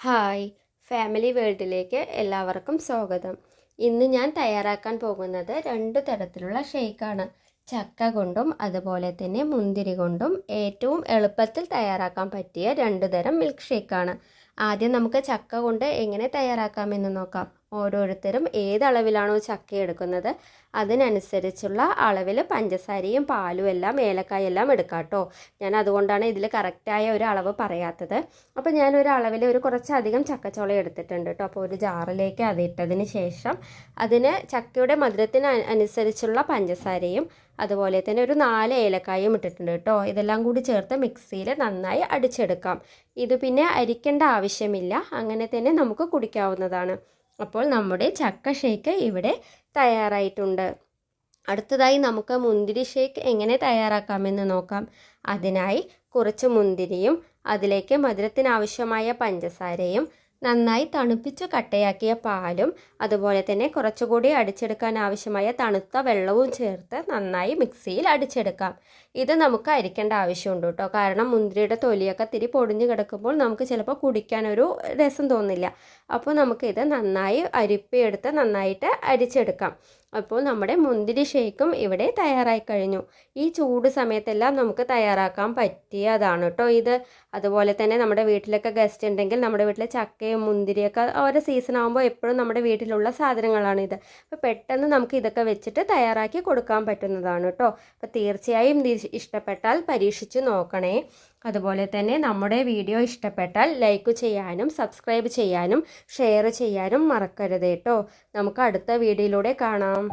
Hi family വേൾഡിലേക്ക് എല്ലാവർക്കും സ്വാഗതം. ഇന്ന് ഞാൻ തയ്യാറാക്കാൻ പോകുന്നത് രണ്ട് തരത്തിലുള്ള ഷേക്കാണ്. ചക്ക കൊണ്ടും അതുപോലെ തന്നെ മുന്തിരി കൊണ്ടും ഏറ്റവും എളുപ്പത്തിൽ തയ്യാറാക്കാൻ പറ്റിയ രണ്ട് തരം മിൽക്ക് ഷേക്കാണ്. ആദ്യം നമുക്ക് ചക്ക കൊണ്ട് എങ്ങനെ തയ്യാറാക്കാമെന്ന് നോക്കാം. ഓരോരുത്തരും ഏത് അളവിലാണോ ചക്ക എടുക്കുന്നത് അതിനനുസരിച്ചുള്ള അളവിൽ പഞ്ചസാരയും പാലും എല്ലാം ഏലക്കായെല്ലാം എടുക്കാം കേട്ടോ. ഞാൻ അതുകൊണ്ടാണ് ഇതിൽ കറക്റ്റായ ഒരു അളവ് പറയാത്തത്. അപ്പോൾ ഞാനൊരു അളവിൽ ഒരു കുറച്ചധികം ചക്കച്ചോള എടുത്തിട്ടുണ്ട് കേട്ടോ. അപ്പോൾ ഒരു ജാറിലേക്ക് അത് ഇട്ടതിന് ശേഷം അതിന് ചക്കയുടെ മധുരത്തിന് അനുസരിച്ചുള്ള പഞ്ചസാരയും അതുപോലെ തന്നെ ഒരു 4 ഏലക്കായും ഇട്ടിട്ടുണ്ട് കേട്ടോ. ഇതെല്ലാം കൂടി ചേർത്ത് മിക്സിയിൽ നന്നായി അടിച്ചെടുക്കാം. ഇത് പിന്നെ അരിക്കേണ്ട ആവശ്യമില്ല, അങ്ങനെ തന്നെ നമുക്ക് കുടിക്കാവുന്നതാണ്. അപ്പോൾ നമ്മുടെ ചക്ക ഷേക്ക് ഇവിടെ തയ്യാറായിട്ടുണ്ട്. അടുത്തതായി നമുക്ക് മുന്തിരി ഷേക്ക് എങ്ങനെ തയ്യാറാക്കാമെന്ന് നോക്കാം. അതിനായി കുറച്ച് മുന്തിരിയും അതിലേക്ക് മധുരത്തിനാവശ്യമായ പഞ്ചസാരയും നന്നായി തണുപ്പിച്ച് കട്ടയാക്കിയ പാലും അതുപോലെ തന്നെ കുറച്ചുകൂടി അടിച്ചെടുക്കാൻ ആവശ്യമായ തണുത്ത വെള്ളവും ചേർത്ത് നന്നായി മിക്സിയിൽ അടിച്ചെടുക്കാം. ഇത് നമുക്ക് അരിക്കേണ്ട ആവശ്യമുണ്ട് കേട്ടോ. കാരണം മുന്തിരിയുടെ തൊലിയൊക്കെ തിരി പൊടിഞ്ഞ് കിടക്കുമ്പോൾ നമുക്ക് ചിലപ്പോൾ കുടിക്കാനൊരു രസം തോന്നില്ല. അപ്പോൾ നമുക്കിത് നന്നായി അരിപ്പിയെടുത്ത് നന്നായിട്ട് അരിച്ചെടുക്കാം. അപ്പോൾ നമ്മുടെ മുന്തിരി ഷേക്കും ഇവിടെ തയ്യാറായി കഴിഞ്ഞു. ഈ ചൂട് സമയത്തെല്ലാം നമുക്ക് തയ്യാറാക്കാൻ പറ്റിയതാണ് കേട്ടോ ഇത്. അതുപോലെ തന്നെ നമ്മുടെ വീട്ടിലൊക്കെ ഗസ്റ്റ് ഉണ്ടെങ്കിൽ നമ്മുടെ വീട്ടിലെ ചക്കയും മുന്തിരിയൊക്കെ ഓരോ സീസൺ ആകുമ്പോൾ എപ്പോഴും നമ്മുടെ വീട്ടിലുള്ള സാധനങ്ങളാണിത്. അപ്പോൾ പെട്ടെന്ന് നമുക്ക് ഇതൊക്കെ വെച്ചിട്ട് തയ്യാറാക്കി കൊടുക്കാൻ പറ്റുന്നതാണ് കേട്ടോ. അപ്പോൾ തീർച്ചയായും ഇഷ്ടപ്പെട്ടാൽ പരീക്ഷിച്ച് നോക്കണേ. അതുപോലെ തന്നെ നമ്മുടെ വീഡിയോ ഇഷ്ടപ്പെട്ടാൽ ലൈക്ക് ചെയ്യാനും സബ്സ്ക്രൈബ് ചെയ്യാനും ഷെയർ ചെയ്യാനും മറക്കരുത് കേട്ടോ. നമുക്ക് അടുത്ത വീഡിയോയിലൂടെ കാണാം.